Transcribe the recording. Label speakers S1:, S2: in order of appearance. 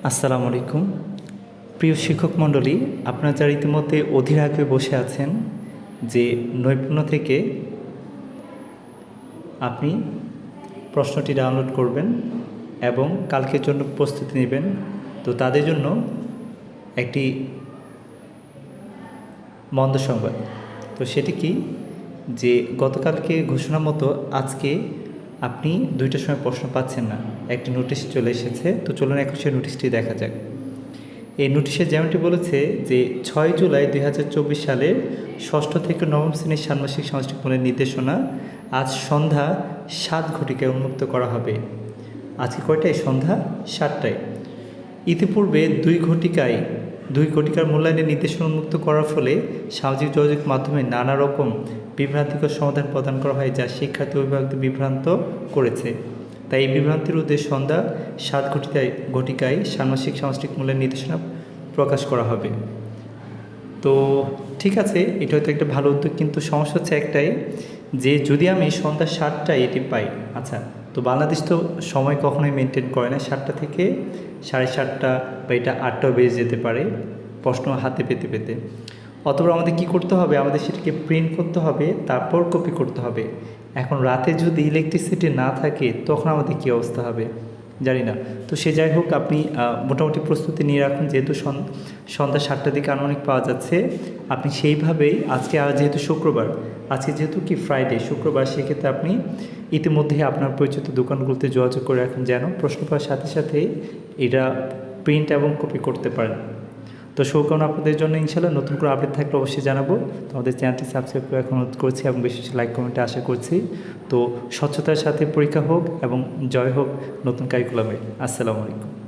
S1: আসসালামু আলাইকুম। প্রিয় শিক্ষক মণ্ডলী, আপনারা যারা ইতিমধ্যে অধীর আগ্রহে বসে আছেন যে নৈপুণ্য থেকে আপনি প্রশ্নটি ডাউনলোড করবেন এবং কালকের জন্য প্রস্তুতি নেবেন, তো তাদের জন্য একটি মন্দ সংবাদ। তো সেটি কি, যে গতকালকে ঘোষণা মতো আজকে আপনি 2টার সময় প্রশ্ন পাচ্ছেন না, একটি নোটিশ চলে এসেছে। তো চলুন এখন সেই নোটিশটি দেখা যাক। এই নোটিশে যেমনটি বলেছে যে 6 জুলাই 2024 সালের 6ষ্ঠ থেকে 9ম শ্রেণীর ষান্মাসিক সাংস্কৃতিক মূল্যের নির্দেশনা আজ সন্ধ্যা 7 ঘটিকায় উন্মুক্ত করা হবে। আজকে কয়টায়? সন্ধ্যা 7টায়। ইতিপূর্বে 2 ঘটিকার মূল্যায়নের নির্দেশনা উন্মুক্ত করার ফলে সামাজিক যোগাযোগ মাধ্যমে নানা রকম বিভ্রান্তিকর সমাধান প্রদান করা হয়, যা শিক্ষার্থী অভিভাবকদের বিভ্রান্ত করেছে। তাই এই বিভ্রান্তির উদ্দেশ্যে সন্ধ্যা 7 ঘটিকায় ষান্মাসিক সাংস্কৃতিক মূল্যের নির্দেশনা প্রকাশ করা হবে। তো ঠিক আছে, এটা হয়তো একটা ভালো উদ্যোগ, কিন্তু সমস্যা হচ্ছে একটাই, যে যদি আমি সন্ধ্যা 7টায় এটি পাই, আচ্ছা, তো বাংলাদেশ তো সময় কখনোই মেনটেন করে না, 7টা থেকে 7:30 বা এটা 8টাও বেজে যেতে পারে প্রশ্ন হাতে পেতে পেতে। অথবা আমাদের কি করতে হবে, আমাদের সেটাকে প্রিন্ট করতে হবে, তারপর কপি করতে হবে। এখন রাতে যদি ইলেকট্রিসিটি না থাকে তখন আমাদের কী অবস্থা হবে জানি না। তো সে যাই হোক, আপনি মোটামুটি প্রস্তুতি নিয়ে রাখুন, যেহেতু সন্ধ্যা 7টার দিকে আনুমানিক পাওয়া যাচ্ছে। আপনি সেইভাবেই আজকে, আর যেহেতু শুক্রবার, আজকে যেহেতু কি ফ্রাইডে, শুক্রবার, সেক্ষেত্রে আপনি ইতিমধ্যেই আপনার পরিচিত দোকানগুলোতে যোগাযোগ করে রাখুন, যেন প্রশ্ন পাওয়ার সাথে সাথেই এটা প্রিন্ট এবং কপি করতে পারেন। তো শুভকামনা আপনাদের জন্য। ইনশাআল্লাহ নতুন করে আপডেট থাকলে অবশ্যই জানাবো। তো আমাদের চ্যানেলটি সাবস্ক্রাইব করে এখন অনুরোধ করছি এবং বেশি লাইক কমেন্টে আশা করছি। তো স্বচ্ছতার সাথে পরীক্ষা হোক এবং জয় হোক নতুন কারিকুলামে। আসসালামু আলাইকুম।